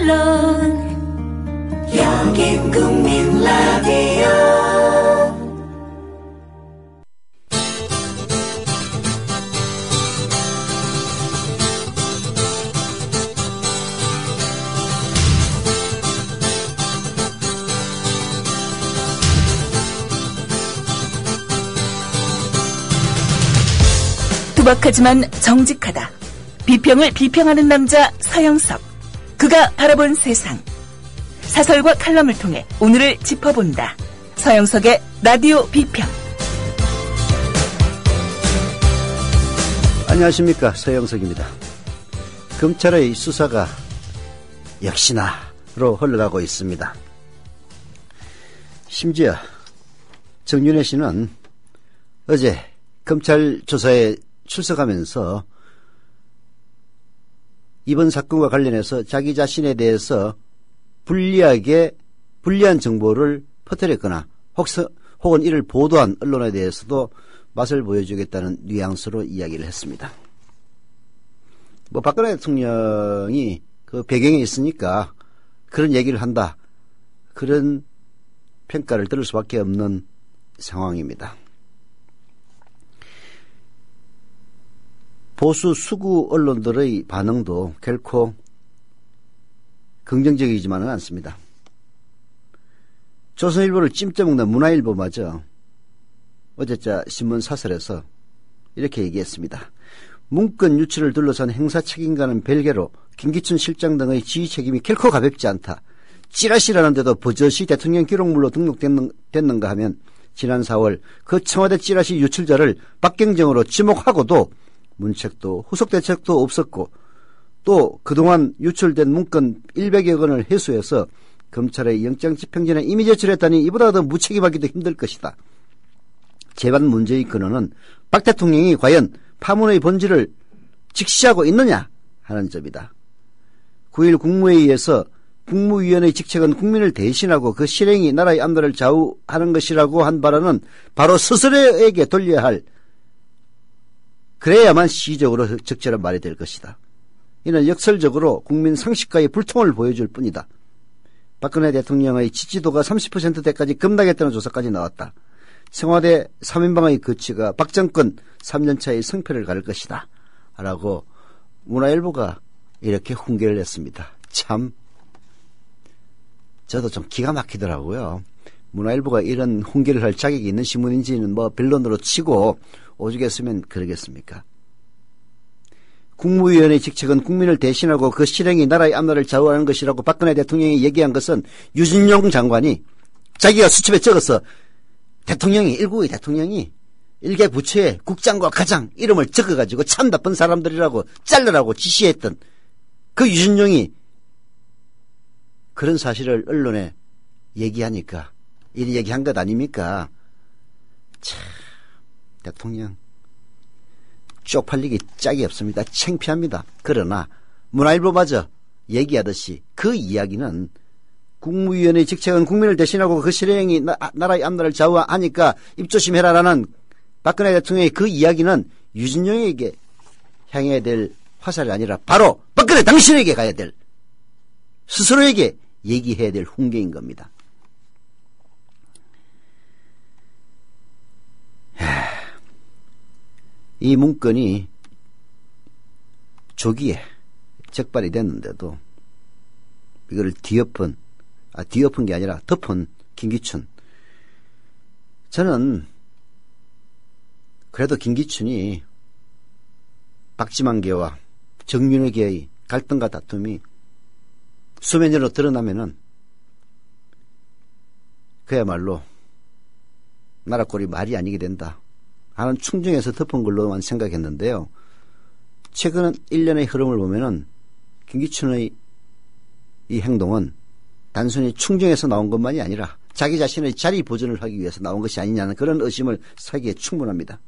언론, 여긴 국민 라디오. 투박하지만 정직하다. 비평을 비평하는 남자 서영석. 그가 바라본 세상. 사설과 칼럼을 통해 오늘을 짚어본다. 서영석의 라디오 비평. 안녕하십니까, 서영석입니다. 검찰의 수사가 역시나로 흘러가고 있습니다. 심지어 정윤회 씨는 어제 검찰 조사에 출석하면서 이번 사건과 관련해서 자기 자신에 대해서 불리한 정보를 퍼뜨렸거나 혹은 이를 보도한 언론에 대해서도 맛을 보여주겠다는 뉘앙스로 이야기를 했습니다. 박근혜 대통령이 그 배경에 있으니까 그런 얘기를 한다. 그런 평가를 들을 수밖에 없는 상황입니다. 보수 수구 언론들의 반응도 결코 긍정적이지만은 않습니다. 조선일보를 찜쪄먹는 문화일보마저 어제자 신문 사설에서 이렇게 얘기했습니다. 문건 유출을 둘러싼 행사 책임과는 별개로 김기춘 실장 등의 지휘 책임이 결코 가볍지 않다. 찌라시라는데도 버젓이 대통령 기록물로 등록됐는가 하면 지난 4월 그 청와대 찌라시 유출자를 박경정으로 지목하고도 문책도 후속 대책도 없었고 또 그동안 유출된 문건 100여 건을 회수해서 검찰의 영장 집행전에 이미 제출했다니 이보다 더 무책임하기도 힘들 것이다. 재반 문제의 근원은 박 대통령이 과연 파문의 본질을 직시하고 있느냐 하는 점이다. 9일 국무회의에서 국무위원의 직책은 국민을 대신하고 그 실행이 나라의 앞날을 좌우하는 것이라고 한 발언은 바로 스스로에게 돌려야 할, 그래야만 시적으로 적절한 말이 될 것이다. 이는 역설적으로 국민 상식과의 불통을 보여줄 뿐이다. 박근혜 대통령의 지지도가 30%대까지 급락했다는 조사까지 나왔다. 청와대 3인방의 거취가 박 정권 3년차의 성패를 가를 것이다. 라고 문화일보가 이렇게 훈계를 했습니다. 참 저도 좀 기가 막히더라고요. 문화일보가 이런 훈계를 할 자격이 있는 신문인지는 변론으로 치고 오죽했으면 그러겠습니까? 국무위원의 직책은 국민을 대신하고 그 실행이 나라의 앞날을 좌우하는 것이라고 박근혜 대통령이 얘기한 것은 유진용 장관이 자기가 수첩에 적어서 대통령이, 일국의 대통령이 일개 부처에 국장과 가장 이름을 적어가지고 참 나쁜 사람들이라고 잘라라고 지시했던 그 유진용이 그런 사실을 언론에 얘기하니까 이리 얘기한 것 아닙니까? 참, 대통령 쪽팔리기 짝이 없습니다. 창피합니다. 그러나 문화일보마저 얘기하듯이 그 이야기는 국무위원의 직책은 국민을 대신하고 그 실행이 나라의 앞날을 좌우하니까 입조심해라라는 박근혜 대통령의 그 이야기는 유진용에게 향해야 될 화살이 아니라 바로 박근혜 당신에게 가야 될, 스스로에게 얘기해야 될 훈계인 겁니다. 이 문건이 조기에 적발이 됐는데도 이거를 뒤엎은 게 아니라 덮은 김기춘. 저는 그래도 김기춘이 박지만계와 정윤회계의 갈등과 다툼이 수면으로 드러나면은 그야말로 나라 꼴이 말이 아니게 된다 하는 충정에서 덮은 걸로만 생각했는데요. 최근 1년의 흐름을 보면은 김기춘의 이 행동은 단순히 충정에서 나온 것만이 아니라 자기 자신의 자리 보존을 하기 위해서 나온 것이 아니냐는 그런 의심을 사기에 충분합니다.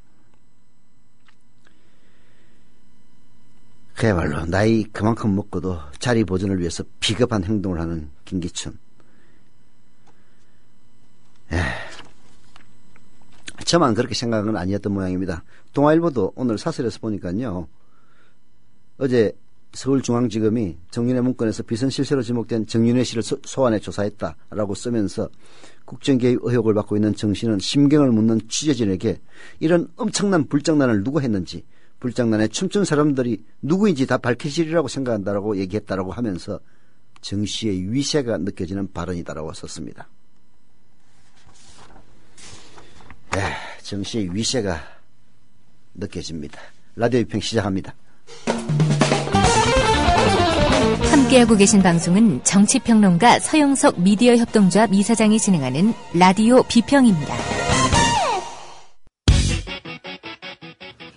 그야말로 나이 그만큼 먹고도 자리 보존을 위해서 비겁한 행동을 하는 김기춘. 저만 그렇게 생각한 건 아니었던 모양입니다. 동아일보도 오늘 사설에서 보니까요, 어제 서울중앙지검이 정윤회 문건에서 비선 실세로 지목된 정윤회 씨를 소환해 조사했다라고 쓰면서 국정개입 의혹을 받고 있는 정 씨는 심경을 묻는 취재진에게 이런 엄청난 불장난을 누가 했는지, 불장난에 춤춘 사람들이 누구인지 다 밝히시리라고 생각한다라고 얘기했다라고 하면서 정 씨의 위세가 느껴지는 발언이다라고 썼습니다. 정 씨의 위세가 느껴집니다. 라디오 비평 시작합니다. 함께하고 계신 방송은 정치평론가 서영석 미디어협동조합 이사장이 진행하는 라디오 비평입니다.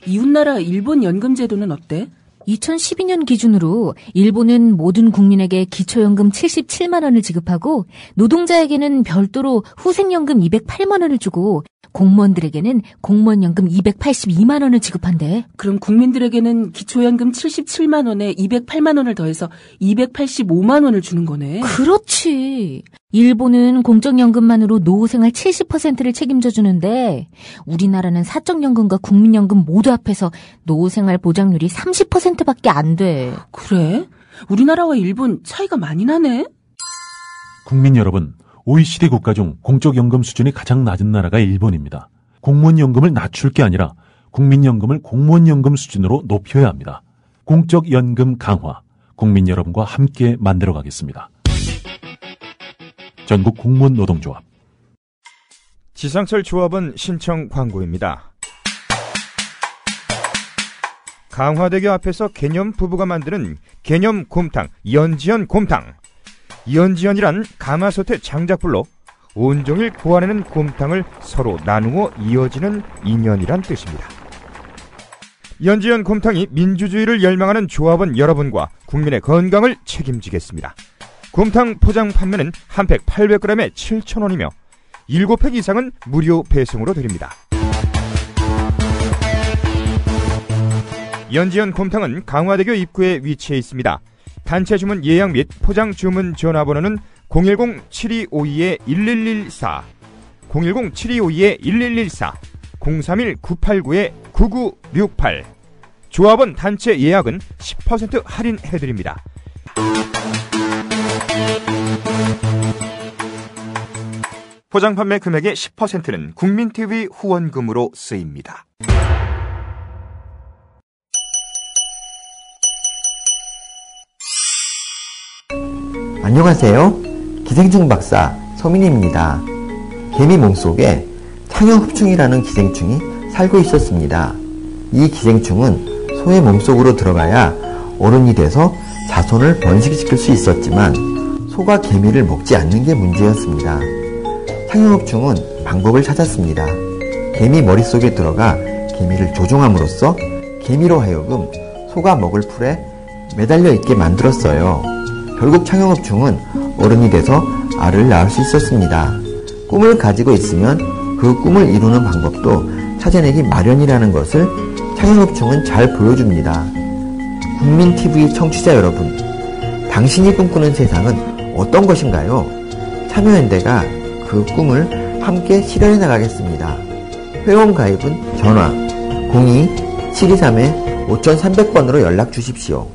이웃나라 일본 연금제도는 어때? 2012년 기준으로 일본은 모든 국민에게 기초연금 77만 원을 지급하고 노동자에게는 별도로 후생연금 208만 원을 주고 공무원들에게는 공무원연금 282만 원을 지급한대. 그럼 국민들에게는 기초연금 77만 원에 208만 원을 더해서 285만 원을 주는 거네. 그렇지. 일본은 공적연금만으로 노후생활 70%를 책임져 주는데 우리나라는 사적연금과 국민연금 모두 합해서 노후생활 보장률이 30%밖에 안 돼. 그래? 우리나라와 일본 차이가 많이 나네? 국민 여러분, OECD 국가 중 공적연금 수준이 가장 낮은 나라가 일본입니다. 공무원연금을 낮출 게 아니라 국민연금을 공무원연금 수준으로 높여야 합니다. 공적연금 강화, 국민 여러분과 함께 만들어가겠습니다. 전국 공무원 노동조합. 지상철 조합원 신청 광고입니다. 강화대교 앞에서 개념 부부가 만드는 개념 곰탕, 연지연 곰탕. 연지연이란 가마솥의 장작불로 온종일 구워내는 곰탕을 서로 나누어 이어지는 인연이란 뜻입니다. 연지연 곰탕이 민주주의를 열망하는 조합원 여러분과 국민의 건강을 책임지겠습니다. 곰탕 포장 판매는 한 팩 800g에 7,000원이며 7팩 이상은 무료 배송으로 드립니다. 연지연 곰탕은 강화대교 입구에 위치해 있습니다. 단체 주문 예약 및 포장 주문 전화번호는 010-7252-1114, 010-7252-1114, 031-989-9968. 조합원 단체 예약은 10% 할인해드립니다. 포장 판매 금액의 10%는 국민TV 후원금으로 쓰입니다. 안녕하세요. 기생충 박사 서민입니다. 개미 몸속에 창형흡충이라는 기생충이 살고 있었습니다. 이 기생충은 소의 몸속으로 들어가야 어른이 돼서 자손을 번식시킬 수 있었지만 소가 개미를 먹지 않는 게 문제였습니다. 창형흡충은 방법을 찾았습니다. 개미 머릿속에 들어가 개미를 조종함으로써 개미로 하여금 소가 먹을 풀에 매달려 있게 만들었어요. 결국 창형흡충은 어른이 돼서 알을 낳을 수 있었습니다. 꿈을 가지고 있으면 그 꿈을 이루는 방법도 찾아내기 마련이라는 것을 창형흡충은 잘 보여줍니다. 국민TV 청취자 여러분, 당신이 꿈꾸는 세상은 어떤 것인가요? 참여연대가 그 꿈을 함께 실현해 나가겠습니다. 회원 가입은 전화 02-723-5300번으로 연락 주십시오.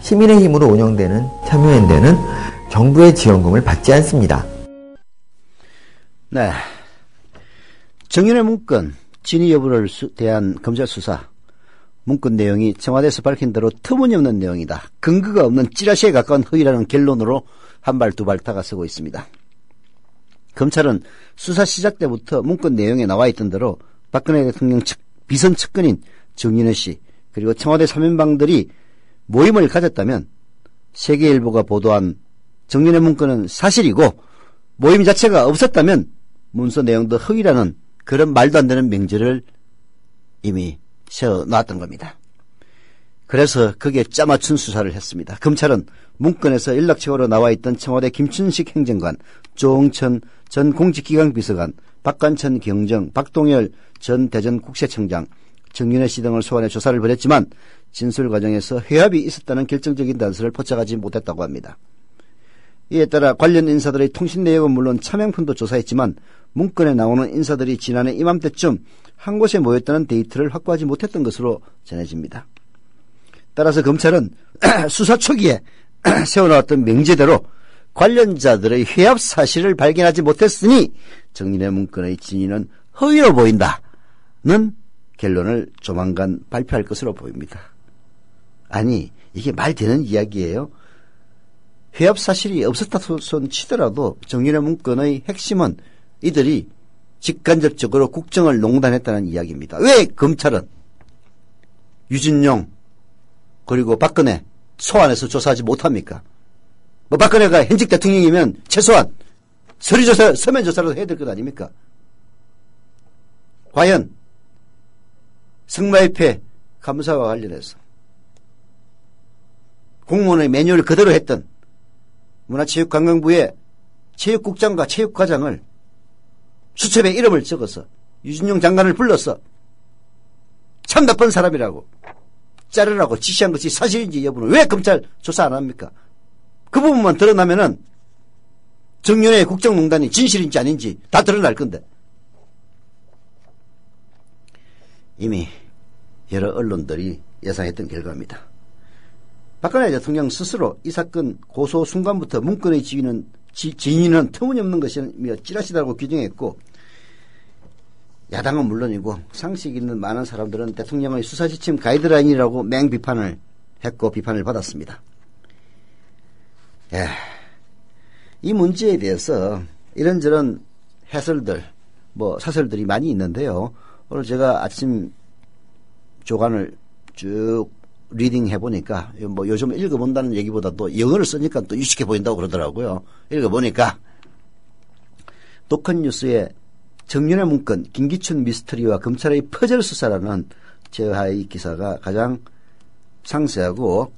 시민의 힘으로 운영되는 참여연대는 정부의 지원금을 받지 않습니다. 네, 정윤회 문건 진위 여부를 대한 검찰 수사. 문건 내용이 청와대에서 밝힌 대로 터무니없는 내용이다. 근거가 없는 찌라시에 가까운 허위라는 결론으로 한 발 두 발 다가서고 있습니다. 검찰은 수사 시작 때부터 문건 내용에 나와 있던 대로 박근혜 대통령 비선 측근인 정윤회 씨 그리고 청와대 사면방들이 모임을 가졌다면 세계일보가 보도한 정윤회 문건은 사실이고 모임 자체가 없었다면 문서 내용도 허위라는 그런 말도 안 되는 명제를 이미 세워놨던 겁니다. 그래서 거기에 짜맞춘 수사를 했습니다. 검찰은 문건에서 연락처로 나와있던 청와대 김춘식 행정관, 조응천 전 공직기강 비서관, 박관천 경정, 박동열 전 대전국세청장, 정윤회 씨 등을 소환해 조사를 벌였지만 진술 과정에서 회합이 있었다는 결정적인 단서를 포착하지 못했다고 합니다. 이에 따라 관련 인사들의 통신 내역은 물론 차명폰도 조사했지만 문건에 나오는 인사들이 지난해 이맘때쯤 한 곳에 모였다는 데이터를 확보하지 못했던 것으로 전해집니다. 따라서 검찰은 수사 초기에 세워나왔던 명제대로 관련자들의 회합 사실을 발견하지 못했으니 정윤회 문건의 진위는 허위로 보인다는 결론을 조만간 발표할 것으로 보입니다. 아니, 이게 말 되는 이야기예요? 회합 사실이 없었다 손 치더라도 정윤회 문건의 핵심은 이들이 직간접적으로 국정을 농단했다는 이야기입니다. 왜 검찰은 유진용 그리고 박근혜 소환해서 조사하지 못합니까? 뭐 박근혜가 현직 대통령이면 최소한 서류조사, 서면조사라도 해야 될 것 아닙니까? 과연 승마협회 감사와 관련해서 공무원의 매뉴얼을 그대로 했던 문화체육관광부의 체육국장과 체육과장을 수첩에 이름을 적어서 유진용 장관을 불러서 참 나쁜 사람이라고 자르라고 지시한 것이 사실인지 여부는 왜 검찰 조사 안 합니까? 그 부분만 드러나면은 정윤회 국정농단이 진실인지 아닌지 다 드러날 건데. 이미 여러 언론들이 예상했던 결과입니다. 박근혜 대통령 스스로 이 사건 고소 순간부터 문건의 진위는 터무니없는 것이며 찌라시다고 규정했고, 야당은 물론이고 상식 있는 많은 사람들은 대통령의 수사지침 가이드라인이라고 맹비판을 했고 비판을 받았습니다. 이 문제에 대해서 이런저런 해설들, 사설들이 많이 있는데요. 오늘 제가 아침 조간을 쭉 리딩 해보니까, 요즘 읽어본다는 얘기보다도 영어를 쓰니까 또 유식해 보인다고 그러더라고요. 읽어보니까, 독헌뉴스의 정윤회 문건, 김기춘 미스터리와 검찰의 퍼즐 수사라는 제하의 기사가 가장 상세하고,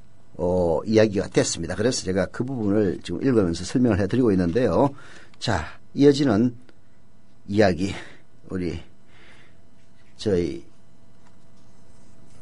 이야기가 됐습니다. 그래서 제가 그 부분을 지금 읽으면서 설명을 해드리고 있는데요. 자, 이어지는 이야기, 저희,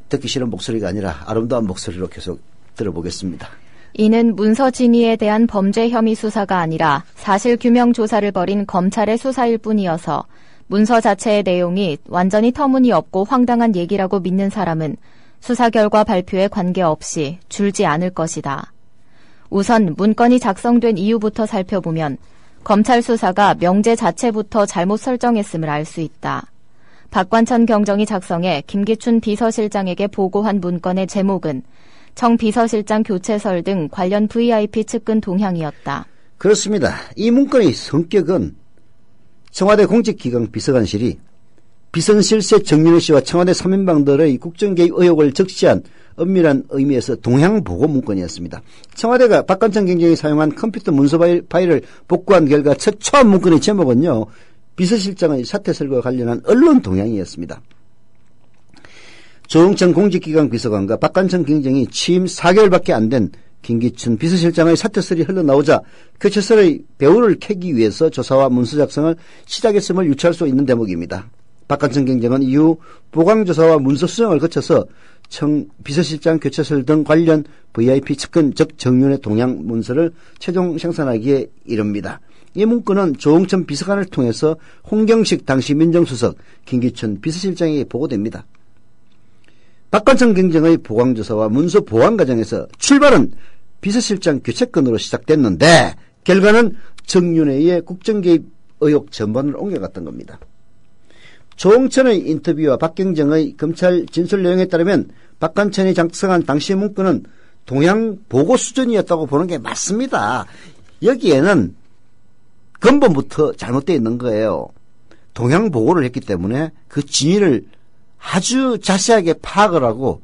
듣기 싫은 목소리가 아니라 아름다운 목소리로 계속 들어보겠습니다. 이는 문서 진위에 대한 범죄 혐의 수사가 아니라 사실 규명 조사를 벌인 검찰의 수사일 뿐이어서 문서 자체의 내용이 완전히 터무니없고 황당한 얘기라고 믿는 사람은 수사 결과 발표에 관계없이 줄지 않을 것이다. 우선 문건이 작성된 이유부터 살펴보면 검찰 수사가 명제 자체부터 잘못 설정했음을 알 수 있다. 박관천 경정이 작성해 김기춘 비서실장에게 보고한 문건의 제목은 청 비서실장 교체설 등 관련 VIP 측근 동향이었다. 그렇습니다. 이 문건의 성격은 청와대 공직기강 비서관실이 비선실세 정윤회 씨와 청와대 3인방들의 국정개입 의혹을 적시한 엄밀한 의미에서 동향보고 문건이었습니다. 청와대가 박관천 경정이 사용한 컴퓨터 문서 파일을 복구한 결과 첫 초안 문건의 제목은요, 비서실장의 사퇴설과 관련한 언론 동향이었습니다. 조응천 공직기강 비서관과 박관천 경정이 취임 4개월밖에 안 된 김기춘 비서실장의 사퇴설이 흘러나오자 교체설의 배후를 캐기 위해서 조사와 문서 작성을 시작했음을 유추할 수 있는 대목입니다. 박관천 경정은 이후 보강조사와 문서 수정을 거쳐서 청 비서실장 교체설 등 관련 VIP 측근 즉 정윤회 동향 문서를 최종 생산하기에 이릅니다. 이 문건은 조응천 비서관을 통해서 홍경식 당시 민정수석, 김기춘 비서실장에게 보고됩니다. 박관천 경정의 보강조사와 문서 보완 과정에서 출발은 비서실장 교체건으로 시작됐는데 결과는 정윤회의 국정개입 의혹 전반을 옮겨갔던 겁니다. 조응천의 인터뷰와 박경정의 검찰 진술 내용에 따르면 박관천이 작성한 당시 문건은 동향 보고 수준이었다고 보는 게 맞습니다. 여기에는 근본부터 잘못되어 있는 거예요. 동향 보고를 했기 때문에 그 진위를 아주 자세하게 파악을 하고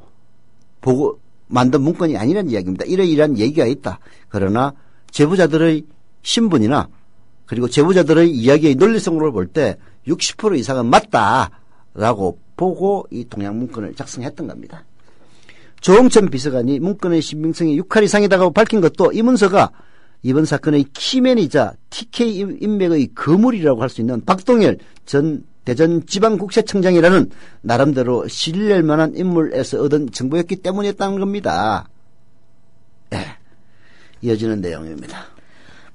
보고 만든 문건이 아니라는 이야기입니다. 이러이러한 얘기가 있다. 그러나 제보자들의 신분이나 그리고 제보자들의 이야기의 논리성으로 볼 때 60% 이상은 맞다라고 보고 이 동향 문건을 작성했던 겁니다. 조응천 비서관이 문건의 신빙성이 6할 이상이다고 밝힌 것도 이 문서가 이번 사건의 키맨이자 TK 인맥의 거물이라고 할 수 있는 박동열 전 대전지방국세청장이라는 나름대로 신뢰할 만한 인물에서 얻은 정보였기 때문이었다는 겁니다. 이어지는 내용입니다.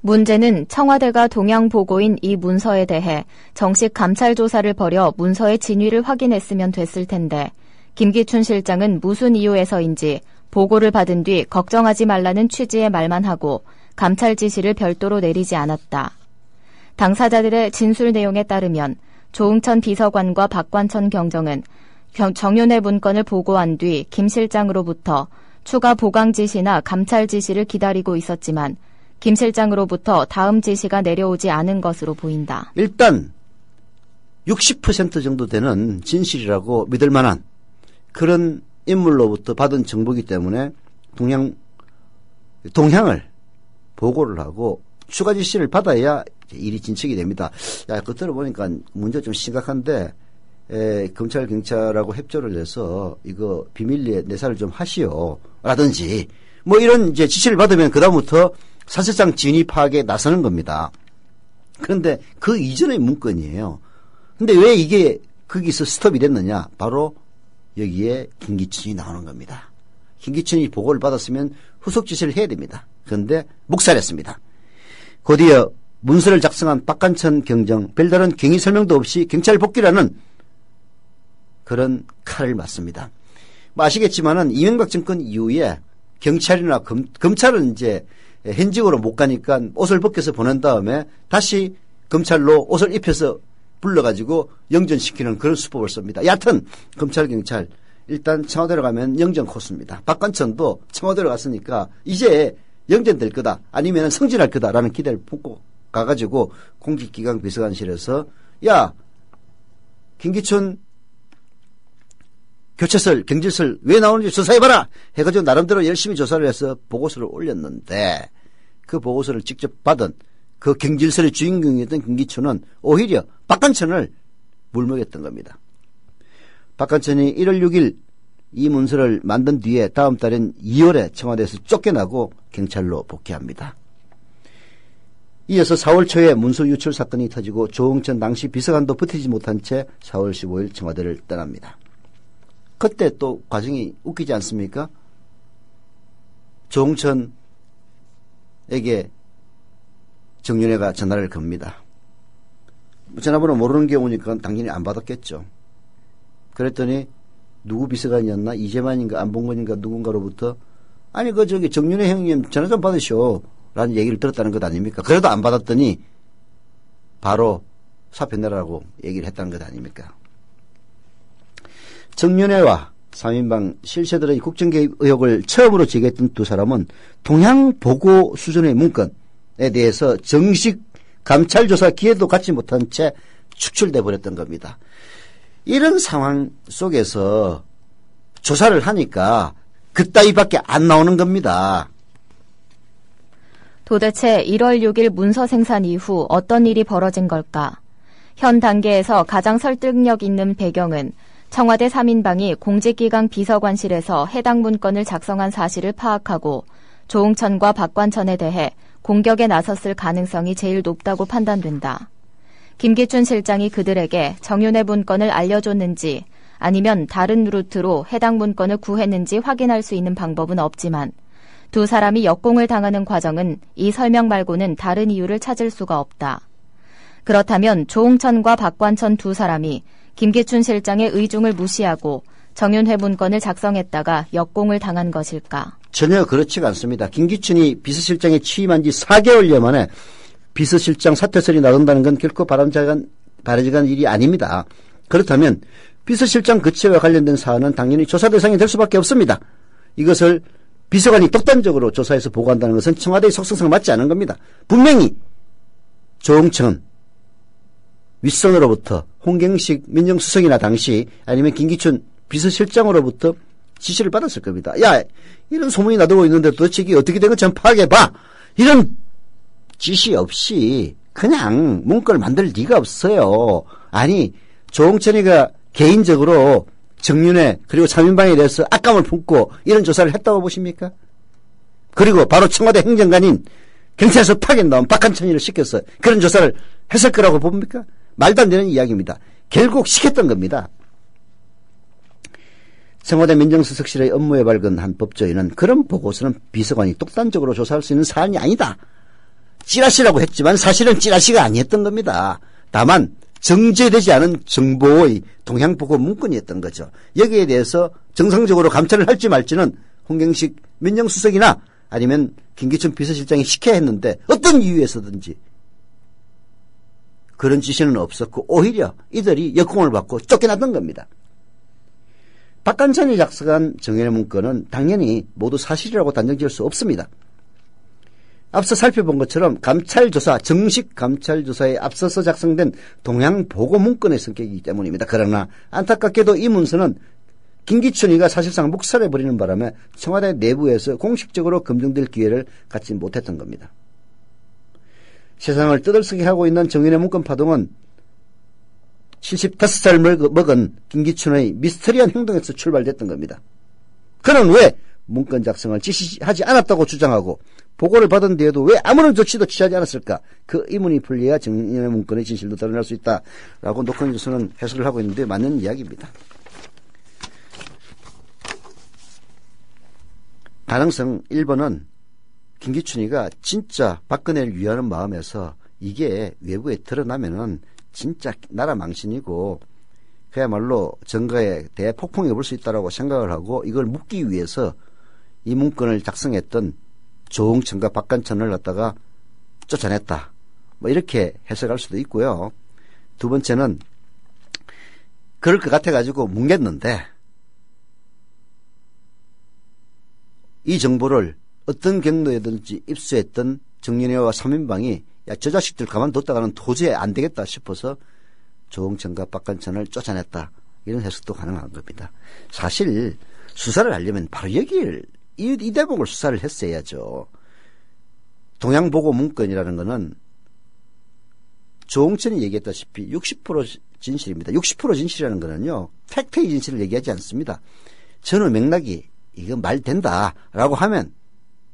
문제는 청와대가 동향 보고인 이 문서에 대해 정식 감찰 조사를 벌여 문서의 진위를 확인했으면 됐을 텐데 김기춘 실장은 무슨 이유에서인지 보고를 받은 뒤 걱정하지 말라는 취지의 말만 하고 감찰 지시를 별도로 내리지 않았다. 당사자들의 진술 내용에 따르면 조응천 비서관과 박관천 경정은 정윤회 문건을 보고한 뒤 김 실장으로부터 추가 보강 지시나 감찰 지시를 기다리고 있었지만 김 실장으로부터 다음 지시가 내려오지 않은 것으로 보인다. 일단 60% 정도 되는 진실이라고 믿을 만한 그런 인물로부터 받은 정보이기 때문에 동향을 보고를 하고 추가 지시를 받아야 일이 진척이 됩니다. 야, 그거 들어보니까 문제가 좀 심각한데 검찰 경찰하고 협조를 해서 이거 비밀리에 내사를 좀 하시오 라든지 뭐 이런 이제 지시를 받으면 그다음부터 사실상 진위 파악에 나서는 겁니다. 그런데 그 이전의 문건이에요. 근데 왜 이게 거기서 스톱이 됐느냐? 바로 여기에 김기춘이 나오는 겁니다. 김기춘이 보고를 받았으면 후속 지시를 해야 됩니다. 그런데 묵살했습니다. 곧이어 문서를 작성한 박관천 경정, 별다른 경위 설명도 없이 경찰 복귀라는 그런 칼을 맞습니다. 뭐 아시겠지만은 이명박 정권 이후에 경찰이나 검찰은 이제 현직으로 못 가니까 옷을 벗겨서 보낸 다음에 다시 검찰로 옷을 입혀서 불러가지고 영전시키는 그런 수법을 씁니다. 여하튼 검찰 경찰 일단 청와대로 가면 영전 코스입니다. 박관천도 청와대로 갔으니까 이제 영전될 거다 아니면 승진할 거다라는 기대를 품고 가가지고 공직기강 비서관실에서 야 김기춘 교체설 경질설 왜 나오는지 조사해봐라 해가지고 나름대로 열심히 조사를 해서 보고서를 올렸는데 그 보고서를 직접 받은 그 경질설의 주인공이었던 김기춘은 오히려 박관천을 물먹였던 겁니다. 박관천이 1월 6일 이 문서를 만든 뒤에 다음 달인 2월에 청와대에서 쫓겨나고 경찰로 복귀합니다. 이어서 4월 초에 문서 유출 사건이 터지고 조응천 당시 비서관도 버티지 못한 채 4월 15일 청와대를 떠납니다. 그때 또 과정이 웃기지 않습니까? 조응천에게 정윤회가 전화를 겁니다. 전화번호 모르는 경우니까 당연히 안 받았겠죠. 그랬더니 누구 비서관이었나 이재만인가 안봉근인가 누군가로부터 아니 그 저기 정윤회 형님 전화 좀 받으시오 라는 얘기를 들었다는 것 아닙니까? 그래도 안 받았더니 바로 사표 내라고 얘기를 했다는 것 아닙니까? 정윤회와 3인방 실세들의 국정개입 의혹을 처음으로 제기했던 두 사람은 동향보고 수준의 문건에 대해서 정식 감찰조사 기회도 갖지 못한 채 축출돼 버렸던 겁니다. 이런 상황 속에서 조사를 하니까 그따위밖에 안 나오는 겁니다. 도대체 1월 6일 문서 생산 이후 어떤 일이 벌어진 걸까? 현 단계에서 가장 설득력 있는 배경은 청와대 3인방이 공직기강 비서관실에서 해당 문건을 작성한 사실을 파악하고 조응천과 박관천에 대해 공격에 나섰을 가능성이 제일 높다고 판단된다. 김기춘 실장이 그들에게 정윤회 문건을 알려줬는지 아니면 다른 루트로 해당 문건을 구했는지 확인할 수 있는 방법은 없지만 두 사람이 역공을 당하는 과정은 이 설명 말고는 다른 이유를 찾을 수가 없다. 그렇다면 조응천과 박관천 두 사람이 김기춘 실장의 의중을 무시하고 정윤회 문건을 작성했다가 역공을 당한 것일까? 전혀 그렇지가 않습니다. 김기춘이 비서실장에 취임한 지 4개월여 만에 비서실장 사퇴설이 나온다는 건 결코 바라지간 일이 아닙니다. 그렇다면 비서실장 거취와 관련된 사안은 당연히 조사 대상이 될 수밖에 없습니다. 이것을 비서관이 독단적으로 조사해서 보고한다는 것은 청와대의 속성상 맞지 않은 겁니다. 분명히 조응천 윗선으로부터 홍경식 민정수석이나 당시 아니면 김기춘 비서실장으로부터 지시를 받았을 겁니다. 야, 이런 소문이 나돌고 있는데 도대체 이게 어떻게 된 건지 좀 파악해봐. 이런 지시 없이 그냥 문건을 만들 리가 없어요. 아니 조응천이가 개인적으로 정윤회 그리고 3인방에 대해서 악감을 품고 이런 조사를 했다고 보십니까? 그리고 바로 청와대 행정관인 경찰서 파견 나온 박한천이를 시켜서 그런 조사를 했을 거라고 봅니까? 말도 안 되는 이야기입니다. 결국 시켰던 겁니다. 청와대 민정수석실의 업무에 발견한 법조인은 그런 보고서는 비서관이 독단적으로 조사할 수 있는 사안이 아니다. 찌라시라고 했지만 사실은 찌라시가 아니었던 겁니다. 다만 정제되지 않은 정보의 동향보고 문건이었던 거죠. 여기에 대해서 정상적으로 감찰을 할지 말지는 홍경식 민정수석이나 아니면 김기춘 비서실장이 시켜야 했는데 어떤 이유에서든지 그런 지시는 없었고 오히려 이들이 역공을 받고 쫓겨났던 겁니다. 박관찬이 작성한 정인의 문건은 당연히 모두 사실이라고 단정지을 수 없습니다. 앞서 살펴본 것처럼 감찰조사, 정식 감찰조사에 앞서서 작성된 동향보고 문건의 성격이기 때문입니다. 그러나 안타깝게도 이 문서는 김기춘이가 사실상 묵살해버리는 바람에 청와대 내부에서 공식적으로 검증될 기회를 갖지 못했던 겁니다. 세상을 떠들썩게 하고 있는 정인의 문건 파동은 75살 먹은 김기춘의 미스터리한 행동에서 출발됐던 겁니다. 그는 왜 문건 작성을 지시하지 않았다고 주장하고 보고를 받은 뒤에도 왜 아무런 조치도 취하지 않았을까? 그 의문이 풀려야 정인의 문건의 진실도 드러날 수 있다라고 노컷뉴스는 해석을 하고 있는데 맞는 이야기입니다. 가능성 1번은 김기춘이가 진짜 박근혜를 위하는 마음에서 이게 외부에 드러나면은 진짜 나라 망신이고 그야말로 정가에 대폭풍이 올 수 있다라고 생각을 하고 이걸 묻기 위해서 이 문건을 작성했던 조홍천과 박관천을 갖다가 쫓아냈다. 뭐 이렇게 해석할 수도 있고요. 두 번째는 그럴 것 같아가지고 뭉갰는데 이 정보를 어떤 경로에든지 입수했던 정윤회와 3인방이 야, 저 자식들 가만뒀다가는 도저히 안 되겠다 싶어서 조홍천과 박관천을 쫓아냈다. 이런 해석도 가능한 겁니다. 사실 수사를 하려면 바로 여기를 이 대목을 수사를 했어야죠. 동향보고 문건이라는 거는 조홍천이 얘기했다시피 60% 진실입니다. 60% 진실이라는 거는요. 팩트의 진실을 얘기하지 않습니다. 전후 맥락이 이거 말 된다라고 하면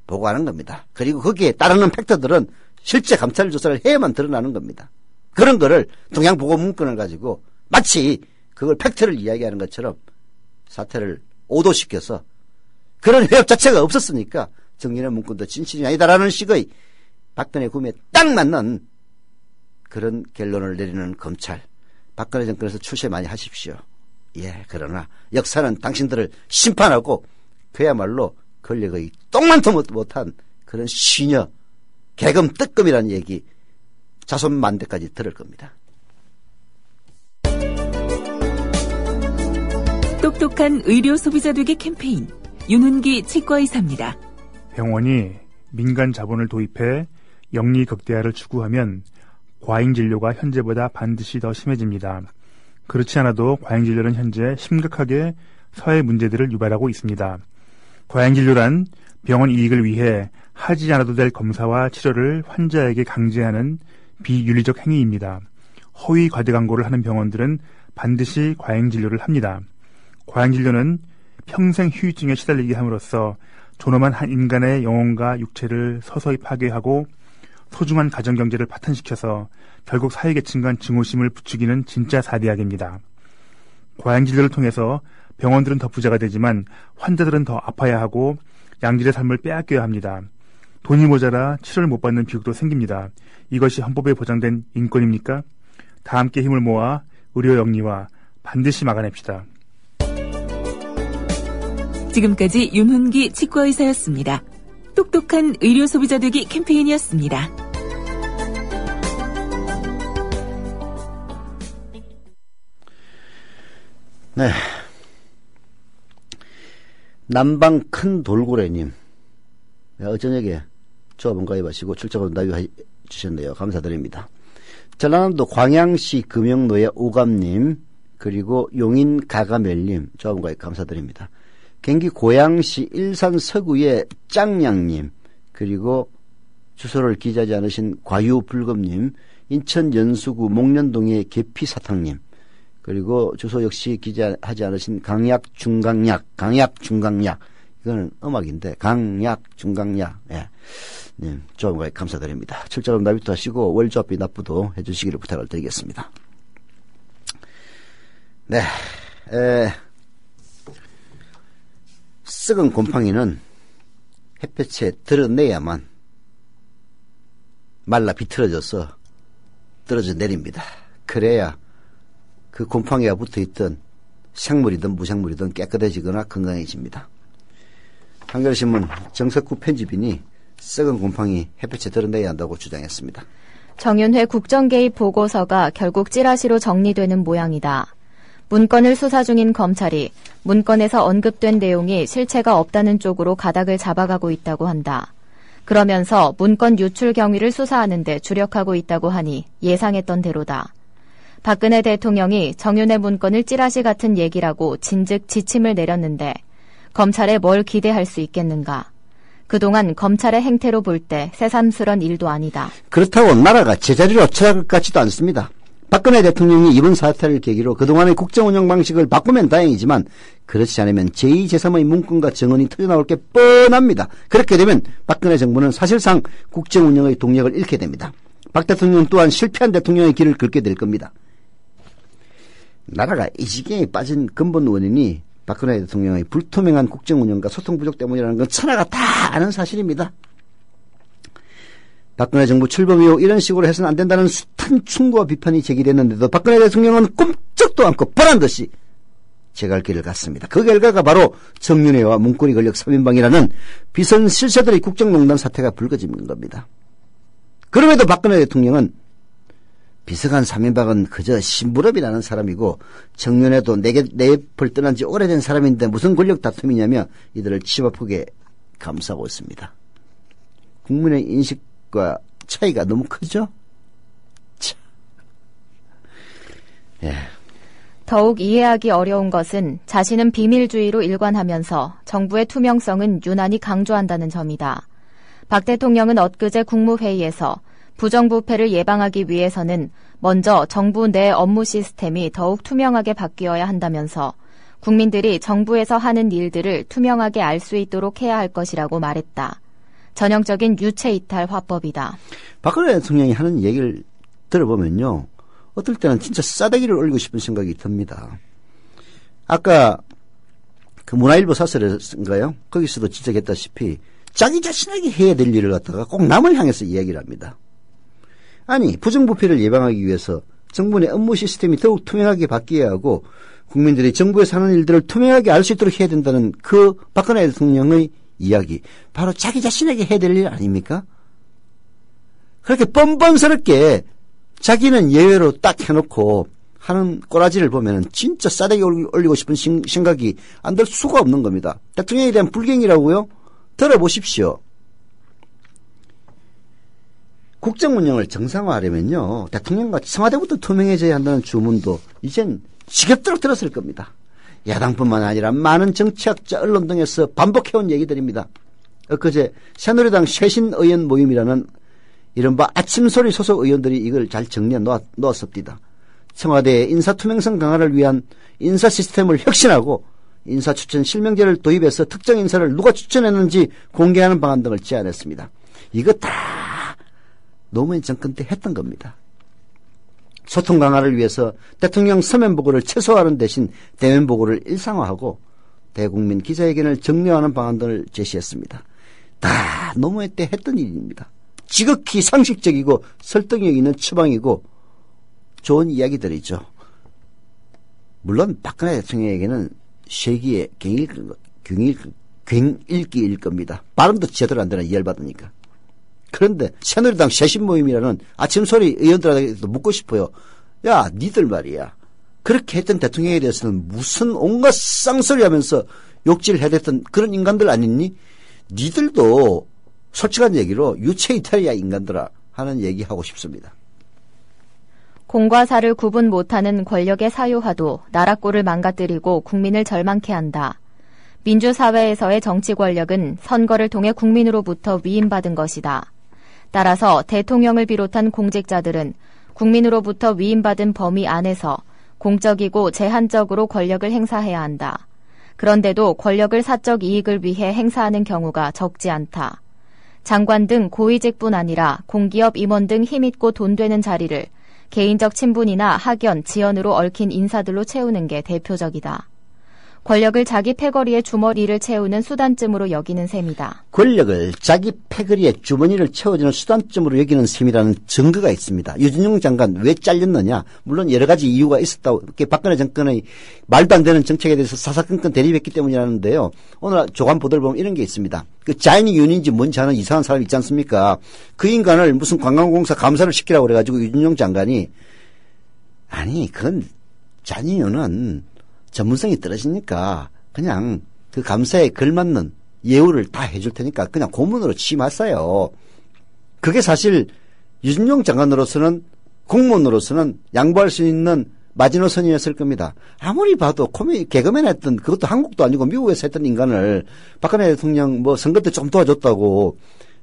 보고하는 겁니다. 그리고 거기에 따르는 팩트들은 실제 감찰 조사를 해야만 드러나는 겁니다. 그런 거를 동향보고 문건을 가지고 마치 그걸 팩트를 이야기하는 것처럼 사태를 오도시켜서 그런 회협 자체가 없었으니까 정인의 문건도 진실이 아니다라는 식의 박근혜 구미에 딱 맞는 그런 결론을 내리는 검찰. 박근혜 정권에서 출세 많이 하십시오. 예, 그러나 역사는 당신들을 심판하고 그야말로 권력의 똥만도 못한 그런 시녀, 개금 뜨끔이라는 얘기 자손만대까지 들을 겁니다. 똑똑한 의료 소비자 되기 캠페인 윤은기 치과의사입니다. 병원이 민간 자본을 도입해 영리 극대화를 추구하면 과잉 진료가 현재보다 반드시 더 심해집니다. 그렇지 않아도 과잉 진료는 현재 심각하게 사회 문제들을 유발하고 있습니다. 과잉 진료란 병원 이익을 위해 하지 않아도 될 검사와 치료를 환자에게 강제하는 비윤리적 행위입니다. 허위 과대 광고를 하는 병원들은 반드시 과잉 진료를 합니다. 과잉 진료는 평생 후유증에 시달리게 함으로써 존엄한 한 인간의 영혼과 육체를 서서히 파괴하고 소중한 가정경제를 파탄시켜서 결국 사회계층 간 증오심을 부추기는 진짜 사대악입니다. 과잉 진료를 통해서 병원들은 더 부자가 되지만 환자들은 더 아파야 하고 양질의 삶을 빼앗겨야 합니다. 돈이 모자라 치료를 못 받는 비극도 생깁니다. 이것이 헌법에 보장된 인권입니까? 다 함께 힘을 모아 의료 영리화 반드시 막아냅시다. 지금까지 윤훈기 치과의사였습니다. 똑똑한 의료 소비자 되기 캠페인이었습니다. 네. 남방 큰 돌고래님. 어저녁에 조합원 가입하시고 출자금 나귀 주셨네요. 감사드립니다. 전라남도 광양시 금영로의 오감님, 그리고 용인 가가멜님, 조합원 가입 감사드립니다. 경기 고양시 일산 서구의 짱냥님, 그리고 주소를 기재하지 않으신 과유불금님, 인천 연수구 목련동의 계피사탕님, 그리고 주소 역시 기재하지 않으신 강약중강약, 이거는 음악인데 강약중강약, 예, 님 조합원 감사드립니다. 출자금 납입도 하시고 월조합비 납부도 해주시기를 부탁을 드리겠습니다. 네, 썩은 곰팡이는 햇볕에 드러내야만 말라 비틀어져서 떨어져 내립니다. 그래야 그 곰팡이가 붙어있던 생물이든 무생물이든 깨끗해지거나 건강해집니다. 한겨레신문 정석구 편집인이 썩은 곰팡이 햇볕에 드러내야 한다고 주장했습니다. 정윤회 국정개입 보고서가 결국 찌라시로 정리되는 모양이다. 문건을 수사 중인 검찰이 문건에서 언급된 내용이 실체가 없다는 쪽으로 가닥을 잡아가고 있다고 한다. 그러면서 문건 유출 경위를 수사하는 데 주력하고 있다고 하니 예상했던 대로다. 박근혜 대통령이 정윤회 문건을 찌라시 같은 얘기라고 진즉 지침을 내렸는데 검찰에 뭘 기대할 수 있겠는가. 그동안 검찰의 행태로 볼 때 새삼스런 일도 아니다. 그렇다고 나라가 제자리로 처할 것 같지도 않습니다. 박근혜 대통령이 이번 사태를 계기로 그동안의 국정운영 방식을 바꾸면 다행이지만 그렇지 않으면 제2, 제3의 문건과 정언이 터져나올 게 뻔합니다. 그렇게 되면 박근혜 정부는 사실상 국정운영의 동력을 잃게 됩니다. 박 대통령 또한 실패한 대통령의 길을 걷게 될 겁니다. 나라가 이 지경에 빠진 근본 원인이 박근혜 대통령의 불투명한 국정운영과 소통 부족 때문이라는 건 천하가 다 아는 사실입니다. 박근혜 정부 출범 이후 이런 식으로 해서는 안 된다는 숱한 충고와 비판이 제기됐는데도 박근혜 대통령은 꿈쩍도 않고 보란듯이 제 갈 길을 갔습니다. 그 결과가 바로 정윤회와 문고리 권력 3인방이라는 비선 실세들의 국정농단 사태가 불거진 겁니다. 그럼에도 박근혜 대통령은 비서관 3인방은 그저 심부름이라는 사람이고 정윤회도 내 옆을 떠난 지 오래된 사람인데 무슨 권력 다툼이냐며 이들을 치아프게 감싸고 있습니다. 국민의 인식과 차이가 너무 크죠? 예. 더욱 이해하기 어려운 것은 자신은 비밀주의로 일관하면서 정부의 투명성은 유난히 강조한다는 점이다. 박 대통령은 엊그제 국무회의에서 부정부패를 예방하기 위해서는 먼저 정부 내 업무 시스템이 더욱 투명하게 바뀌어야 한다면서 국민들이 정부에서 하는 일들을 투명하게 알 수 있도록 해야 할 것이라고 말했다. 전형적인 유체이탈 화법이다. 박근혜 대통령이 하는 얘기를 들어보면요. 어떨 때는 진짜 싸대기를 올리고 싶은 생각이 듭니다. 아까 그 문화일보 사설인가요? 거기서도 지적했다시피 자기 자신에게 해야 될 일을 갖다가 꼭 남을 향해서 이야기를 합니다. 아니 부정부패를 예방하기 위해서 정부 내 업무 시스템이 더욱 투명하게 바뀌어야 하고 국민들이 정부에서 하는 일들을 투명하게 알 수 있도록 해야 된다는 그 박근혜 대통령의 이야기 바로 자기 자신에게 해야 될 일 아닙니까? 그렇게 뻔뻔스럽게 자기는 예외로 딱 해놓고 하는 꼬라지를 보면 진짜 싸대기 올리고 싶은 생각이 안 들 수가 없는 겁니다. 대통령에 대한 불경이라고요? 들어보십시오. 국정운영을 정상화하려면요. 대통령과 청와대부터 투명해져야 한다는 주문도 이젠 지겹도록 들었을 겁니다. 야당뿐만 아니라 많은 정치학자, 언론 등에서 반복해온 얘기들입니다. 엊그제 새누리당 쇄신 의원 모임이라는 이른바 아침소리 소속 의원들이 이걸 잘 정리해 놓았습니다. 청와대의 인사투명성 강화를 위한 인사 시스템을 혁신하고 인사추천 실명제를 도입해서 특정 인사를 누가 추천했는지 공개하는 방안 등을 제안했습니다. 이거 다 노무현 정권 때 했던 겁니다. 소통 강화를 위해서 대통령 서면 보고를 최소화하는 대신 대면 보고를 일상화하고 대국민 기자회견을 정례화하는 방안 등을 제시했습니다. 다 노무현 때 했던 일입니다. 지극히 상식적이고 설득력 있는 처방이고 좋은 이야기들이죠. 물론 박근혜 대통령에게는 쉐기의 괭일기일 겁니다. 발음도 제대로 안 되나 열받으니까. 그런데 새누리당 쇄신 모임이라는 아침소리 의원들한테도 묻고 싶어요. 야, 니들 말이야. 그렇게 했던 대통령에 대해서는 무슨 온갖 쌍소리 하면서 욕질을 해댔던 그런 인간들 아니니? 니들도 솔직한 얘기로 유체이탈이야 인간들아 하는 얘기하고 싶습니다. 공과 사를 구분 못하는 권력의 사유화도 나라꼴을 망가뜨리고 국민을 절망케 한다. 민주사회에서의 정치 권력은 선거를 통해 국민으로부터 위임받은 것이다. 따라서 대통령을 비롯한 공직자들은 국민으로부터 위임받은 범위 안에서 공적이고 제한적으로 권력을 행사해야 한다. 그런데도 권력을 사적 이익을 위해 행사하는 경우가 적지 않다. 장관 등 고위직뿐 아니라 공기업 임원 등 힘있고 돈 되는 자리를 개인적 친분이나 학연, 지연으로 얽힌 인사들로 채우는 게 대표적이다. 권력을 자기 패거리에 주머니를 채우는 수단쯤으로 여기는 셈이다. 권력을 자기 패거리에 주머니를 채워주는 수단점으로 여기는 셈이라는 증거가 있습니다. 유진용 장관 왜 잘렸느냐? 물론 여러 가지 이유가 있었다고, 박근혜 정권의 말도 안 되는 정책에 대해서 사사건건 대립했기 때문이라는데요. 오늘 조간 보도를 보면 이런 게 있습니다. 그 자인이 윤인지 뭔지 아는 이상한 사람이 있지 않습니까? 그 인간을 무슨 관광공사 감사를 시키라고 그래가지고 유진용 장관이, 아니 그건 자인이유는 전문성이 떨어지니까 그냥 그 감사에 걸맞는 예우를 다 해줄 테니까 그냥 고문으로 취임하세요. 그게 사실 유진용 장관으로서는, 공무원으로서는 양보할 수 있는 마지노선이었을 겁니다. 아무리 봐도 개그맨 했던, 그것도 한국도 아니고 미국에서 했던 인간을 박근혜 대통령 뭐 선거 때 좀 도와줬다고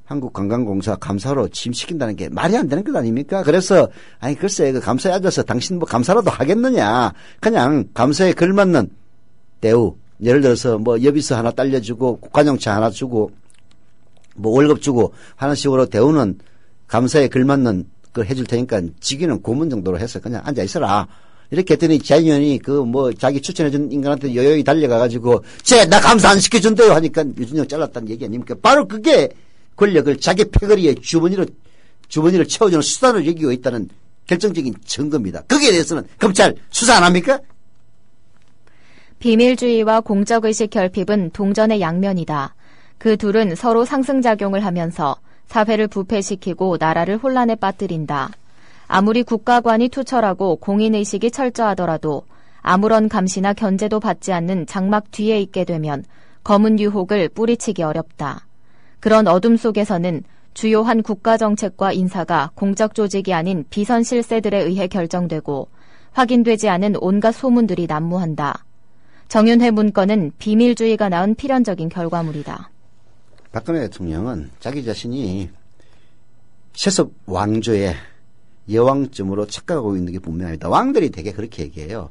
한국관광공사 감사로 취임시킨다는 게 말이 안 되는 것 아닙니까? 그래서 아니 글쎄 그 감사에 앉아서 당신 뭐 감사라도 하겠느냐. 그냥 감사에 걸맞는 대우, 예를 들어서 뭐 여비서 하나 딸려주고 국가정차 하나 주고 뭐 월급 주고 하는 식으로 대우는 감사에 걸맞는 그 해줄 테니까 직위는 고문 정도로 해서 그냥 앉아 있어라. 이렇게 했더니 자인위원이 그 뭐 자기 추천해준 인간한테 여여히 달려가가지고 나 감사 안 시켜준대요 하니까 유진용 잘랐다는 얘기 아닙니까? 바로 그게 권력을 자기 패거리에 주머니를 채워주는 수단으로 여기고 있다는 결정적인 증거입니다. 거기에 대해서는 검찰 수사 안 합니까? 비밀주의와 공적의식 결핍은 동전의 양면이다. 그 둘은 서로 상승작용을 하면서 사회를 부패시키고 나라를 혼란에 빠뜨린다. 아무리 국가관이 투철하고 공인의식이 철저하더라도 아무런 감시나 견제도 받지 않는 장막 뒤에 있게 되면 검은 유혹을 뿌리치기 어렵다. 그런 어둠 속에서는 주요한 국가정책과 인사가 공적 조직이 아닌 비선 실세들에 의해 결정되고 확인되지 않은 온갖 소문들이 난무한다. 정윤회 문건은 비밀주의가 낳은 필연적인 결과물이다. 박근혜 대통령은 자기 자신이 세습 왕조의 여왕쯤으로 착각하고 있는 게 분명합니다. 왕들이 되게 그렇게 얘기해요.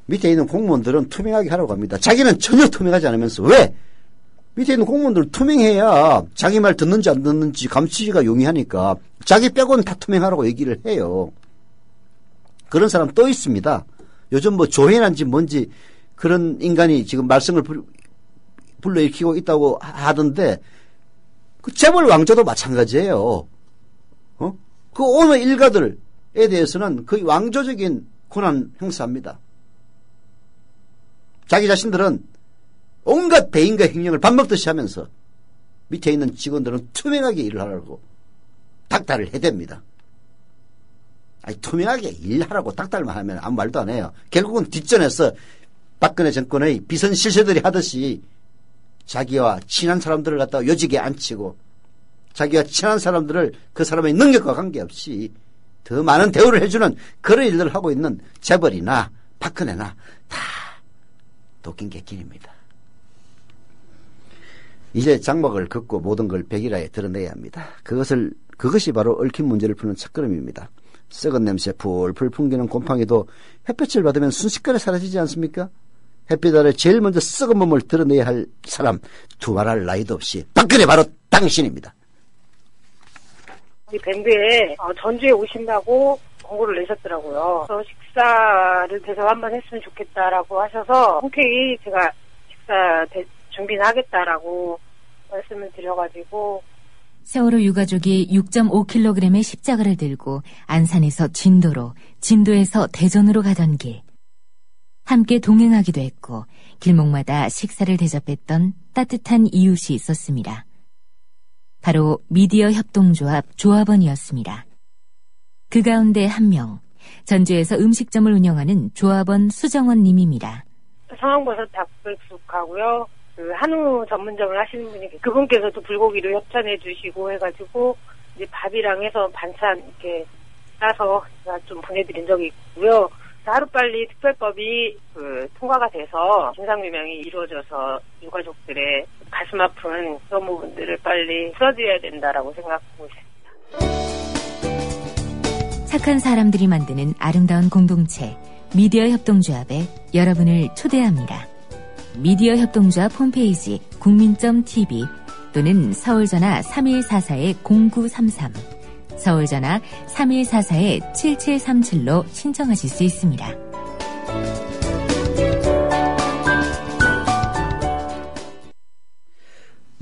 밑에 있는 공무원들은 투명하게 하라고 합니다. 자기는 전혀 투명하지 않으면서 왜? 밑에 있는 공무원들 투명해야 자기 말 듣는지 안 듣는지 감시가 용이하니까 자기 빼고는 다 투명하라고 얘기를 해요. 그런 사람 또 있습니다. 요즘 뭐 조혜난지 뭔지 그런 인간이 지금 말썽을 불러일으키고 있다고 하던데 그 재벌 왕조도 마찬가지예요. 그 오너 일가들에 대해서는 거의 왕조적인 권한 행사합니다. 자기 자신들은 온갖 배임과 횡령을 밥 먹듯이 하면서 밑에 있는 직원들은 투명하게 일을 하라고 닥달을 해댑니다. 아니 투명하게 일하라고 닥달만 하면 아무 말도 안 해요. 결국은 뒷전에서 박근혜 정권의 비선 실세들이 하듯이 자기와 친한 사람들을 갖다가 요직에 앉히고 자기와 친한 사람들을 그 사람의 능력과 관계없이 더 많은 대우를 해주는 그런 일들을 하고 있는 재벌이나 박근혜나 다 도끼인 객긴입니다. 이제 장막을 긋고 모든 걸 백일하에 드러내야 합니다. 그것이 바로 얽힌 문제를 푸는 첫걸음입니다. 썩은 냄새 풀풀 풍기는 곰팡이도 햇볕을 받으면 순식간에 사라지지 않습니까? 햇빛 아래 제일 먼저 썩은 몸을 드러내야 할 사람, 두말할 나이도 없이 박근혜 바로 당신입니다. 이 밴드에 전주에 오신다고 공고를 내셨더라고요. 그래서 식사를 대접 한번 했으면 좋겠다라고 하셔서 흔쾌히 제가 식사 준비는 하겠다라고 말씀을 드려가지고 세월호 유가족이 6.5kg의 십자가를 들고 안산에서 진도로, 진도에서 대전으로 가던 길. 함께 동행하기도 했고 길목마다 식사를 대접했던 따뜻한 이웃이 있었습니다. 바로 미디어 협동조합 조합원이었습니다. 그 가운데 한 명, 전주에서 음식점을 운영하는 조합원 수정원 님입니다. 상황버섯 닭불국하고요. 그 한우 전문점을 하시는 분이 그분께서도 불고기를 협찬해 주시고 해가지고 이제 밥이랑 해서 반찬 이렇게 싸서 제가 좀 보내드린 적이 있고요. 하루빨리 특별법이 통과가 돼서 진상규명이 이루어져서 유가족들의 가슴 아픈 그런 부분들을 빨리 풀어줘야 된다라고 생각하고 있습니다. 착한 사람들이 만드는 아름다운 공동체 미디어 협동조합에 여러분을 초대합니다. 미디어 협동조합 홈페이지 국민.tv 또는 서울전화 3144-0933 서울전화 3144-7737로 신청하실 수 있습니다.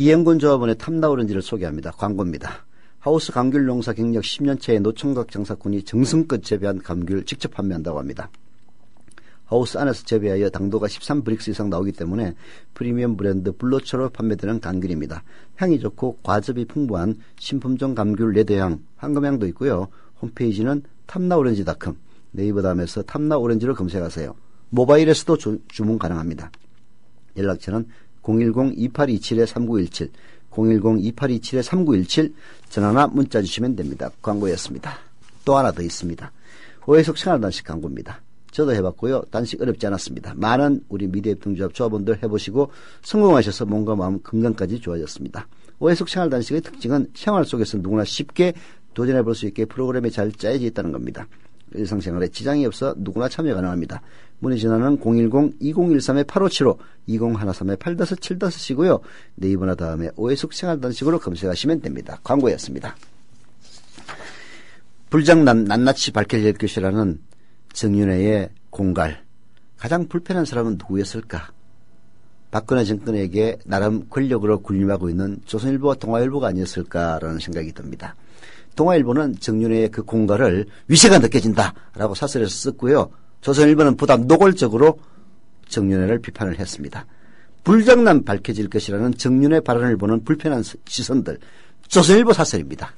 이영곤 조합원의 탐나오렌지를 소개합니다. 광고입니다. 하우스 감귤 농사 경력 10년차의 노총각 장사꾼이 정성껏 재배한 감귤 직접 판매한다고 합니다. 하우스 안에서 재배하여 당도가 13브릭스 이상 나오기 때문에 프리미엄 브랜드 블로처로 판매되는 감귤입니다. 향이 좋고 과즙이 풍부한 신품종 감귤 레드향, 황금향도 있고요. 홈페이지는 탐나오렌지닷컴, 네이버 다음에서 탐나오렌지로 검색하세요. 모바일에서도 주문 가능합니다. 연락처는 010-2827-3917, 010-2827-3917 전화나 문자 주시면 됩니다. 광고였습니다. 또 하나 더 있습니다. 오해숙 생활단식 광고입니다. 저도 해봤고요. 단식 어렵지 않았습니다. 많은 우리 미래협동조합 조합원들 해보시고 성공하셔서 몸과 마음 건강까지 좋아졌습니다. 오해숙 생활단식의 특징은 생활 속에서 누구나 쉽게 도전해볼 수 있게 프로그램이 잘 짜여져 있다는 겁니다. 일상생활에 지장이 없어 누구나 참여 가능합니다. 문의 전화는 010-2013-8575, 2013-8575이고요. 네이버나 다음에 오해숙 생활단식으로 검색하시면 됩니다. 광고였습니다. 불장난 낱낱이 밝혀질 것이라는 정윤회의 공갈. 가장 불편한 사람은 누구였을까? 박근혜 정권에게 나름 권력으로 군림하고 있는 조선일보와 동아일보가 아니었을까라는 생각이 듭니다. 동아일보는 정윤회의 그 공갈을 위세가 느껴진다라고 사설에서 썼고요. 조선일보는 보다 노골적으로 정윤회를 비판을 했습니다. 불장난 밝혀질 것이라는 정윤회 발언을 보는 불편한 시선들. 조선일보 사설입니다.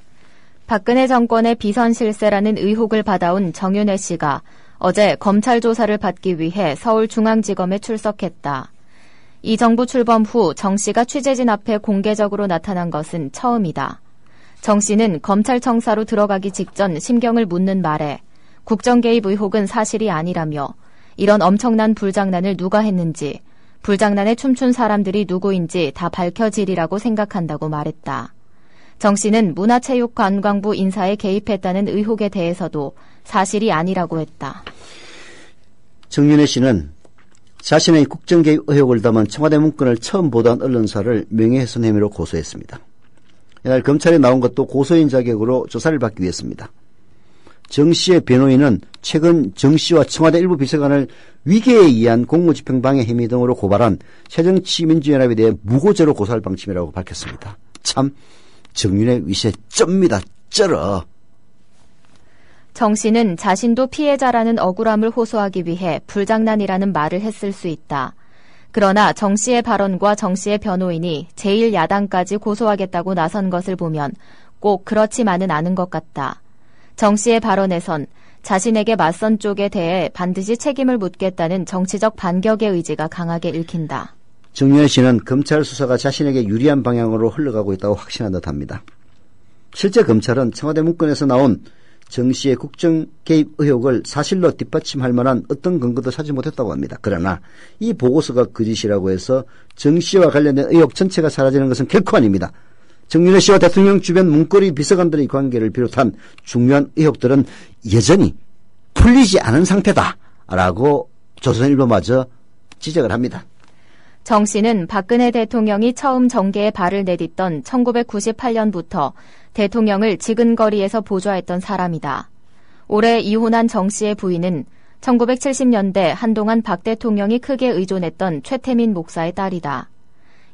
박근혜 정권의 비선 실세라는 의혹을 받아온 정윤회 씨가 어제 검찰 조사를 받기 위해 서울중앙지검에 출석했다. 이 정부 출범 후 정 씨가 취재진 앞에 공개적으로 나타난 것은 처음이다. 정 씨는 검찰청사로 들어가기 직전 심경을 묻는 말에 국정개입 의혹은 사실이 아니라며 이런 엄청난 불장난을 누가 했는지 불장난에 춤춘 사람들이 누구인지 다 밝혀지리라고 생각한다고 말했다. 정 씨는 문화체육관광부 인사에 개입했다는 의혹에 대해서도 사실이 아니라고 했다. 정윤회 씨는 자신의 국정개입 의혹을 담은 청와대 문건을 처음 보도한 언론사를 명예훼손 혐의로 고소했습니다. 이날 검찰에 나온 것도 고소인 자격으로 조사를 받기 위해서입니다. 정 씨의 변호인은 최근 정 씨와 청와대 일부 비서관을 위계에 의한 공무집행방해 혐의 등으로 고발한 새정치민주연합에 대해 무고죄로 고소할 방침이라고 밝혔습니다. 참 정윤회 위세 쩝니다. 쩔어. 정 씨는 자신도 피해자라는 억울함을 호소하기 위해 불장난이라는 말을 했을 수 있다. 그러나 정 씨의 발언과 정 씨의 변호인이 제1야당까지 고소하겠다고 나선 것을 보면 꼭 그렇지만은 않은 것 같다. 정 씨의 발언에선 자신에게 맞선 쪽에 대해 반드시 책임을 묻겠다는 정치적 반격의 의지가 강하게 읽힌다. 정윤회 씨는 검찰 수사가 자신에게 유리한 방향으로 흘러가고 있다고 확신한 듯합니다. 실제 검찰은 청와대 문건에서 나온 정 씨의 국정 개입 의혹을 사실로 뒷받침할 만한 어떤 근거도 찾지 못했다고 합니다. 그러나 이 보고서가 거짓이라고 해서 정 씨와 관련된 의혹 전체가 사라지는 것은 결코 아닙니다. 정윤회 씨와 대통령 주변 문고리 비서관들의 관계를 비롯한 중요한 의혹들은 여전히 풀리지 않은 상태다라고 조선일보마저 지적을 합니다. 정 씨는 박근혜 대통령이 처음 정계에 발을 내딛던 1998년부터 대통령을 지근거리에서 보좌했던 사람이다. 올해 이혼한 정 씨의 부인은 1970년대 한동안 박 대통령이 크게 의존했던 최태민 목사의 딸이다.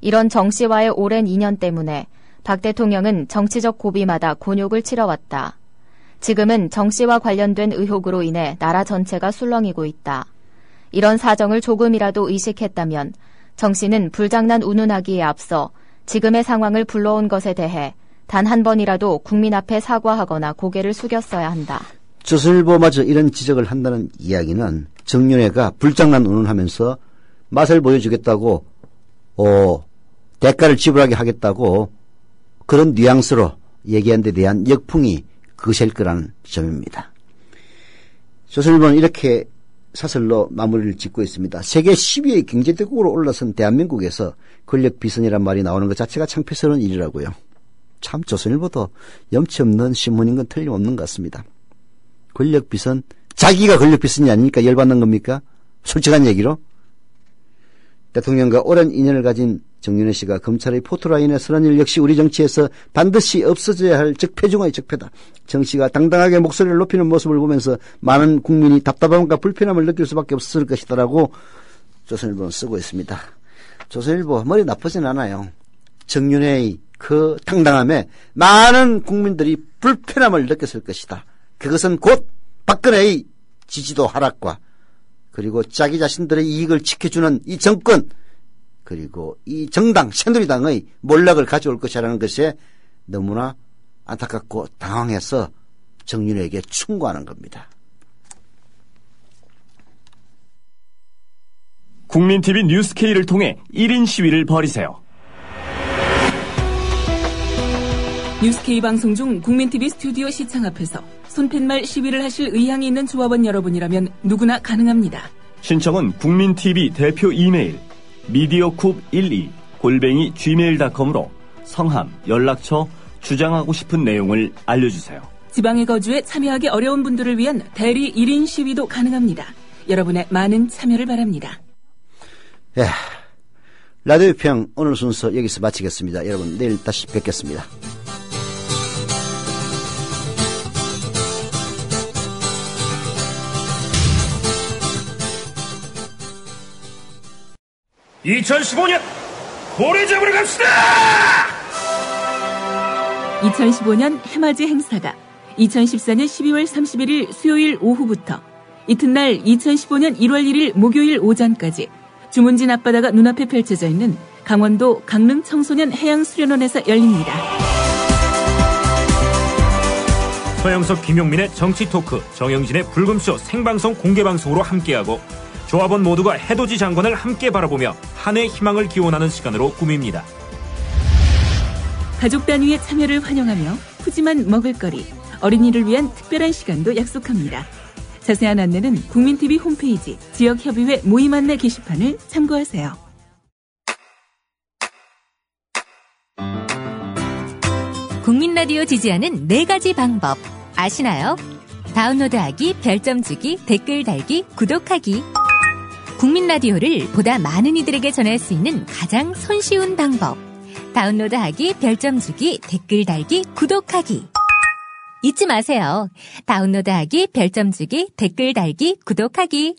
이런 정 씨와의 오랜 인연 때문에 박 대통령은 정치적 고비마다 곤욕을 치러왔다. 지금은 정 씨와 관련된 의혹으로 인해 나라 전체가 술렁이고 있다. 이런 사정을 조금이라도 의식했다면 정 씨는 불장난 운운하기에 앞서 지금의 상황을 불러온 것에 대해 단 한 번이라도 국민 앞에 사과하거나 고개를 숙였어야 한다. 조선일보마저 이런 지적을 한다는 이야기는 정윤회가 불장난 운운하면서 맛을 보여주겠다고 대가를 지불하게 하겠다고 그런 뉘앙스로 얘기한 데 대한 역풍이 거셀 거라는 점입니다. 조선일보는 이렇게 사설로 마무리를 짓고 있습니다. 세계 10위의 경제대국으로 올라선 대한민국에서 권력 비선이란 말이 나오는 것 자체가 창피스러운 일이라고요. 참 조선일보도 염치 없는 신문인 건 틀림없는 것 같습니다. 권력 비선, 자기가 권력 비선이 아니니까 열받는 겁니까? 솔직한 얘기로. 대통령과 오랜 인연을 가진 정윤회 씨가 검찰의 포토라인에 서는 일 역시 우리 정치에서 반드시 없어져야 할 적폐 중의 적폐다. 정 씨가 당당하게 목소리를 높이는 모습을 보면서 많은 국민이 답답함과 불편함을 느낄 수밖에 없을 것이다라고 조선일보는 쓰고 있습니다. 조선일보 머리 나쁘진 않아요. 정윤회의 그 당당함에 많은 국민들이 불편함을 느꼈을 것이다. 그것은 곧 박근혜의 지지도 하락과 그리고 자기 자신들의 이익을 지켜주는 이 정권 그리고 이 정당 새누리당의 몰락을 가져올 것이라는 것에 너무나 안타깝고 당황해서 정윤회에게 충고하는 겁니다. 국민TV 뉴스K를 통해 1인 시위를 벌이세요. 뉴스K 방송 중 국민TV 스튜디오 시창 앞에서 손팻말 시위를 하실 의향이 있는 조합원 여러분이라면 누구나 가능합니다. 신청은 국민TV 대표 이메일 mediacoup12@gmail.com으로 성함, 연락처, 주장하고 싶은 내용을 알려주세요. 지방에 거주해 참여하기 어려운 분들을 위한 대리 1인 시위도 가능합니다. 여러분의 많은 참여를 바랍니다. 예, 라디오 평 오늘 순서 여기서 마치겠습니다. 여러분 내일 다시 뵙겠습니다. (2015년) 고래 잡으러 갑시다! 2015년 해맞이 행사가 2014년 12월 31일 수요일 오후부터 이튿날 2015년 1월 1일 목요일 오전까지 주문진 앞바다가 눈앞에 펼쳐져 있는 강원도 강릉 청소년 해양수련원에서 열립니다. 서영석, 김용민의 정치 토크, 정영진의 불금쇼 생방송 공개방송으로 함께하고 조합원 모두가 해돋이 장관을 함께 바라보며 한 해 희망을 기원하는 시간으로 꾸밉니다. 가족 단위의 참여를 환영하며 푸짐한 먹을거리, 어린이를 위한 특별한 시간도 약속합니다. 자세한 안내는 국민TV 홈페이지 지역협의회 모임 안내 게시판을 참고하세요. 국민라디오 지지하는 4가지 방법 아시나요? 다운로드하기, 별점 주기, 댓글 달기, 구독하기. 국민라디오를 보다 많은 이들에게 전할 수 있는 가장 손쉬운 방법. 다운로드하기, 별점 주기, 댓글 달기, 구독하기. 잊지 마세요. 다운로드하기, 별점 주기, 댓글 달기, 구독하기.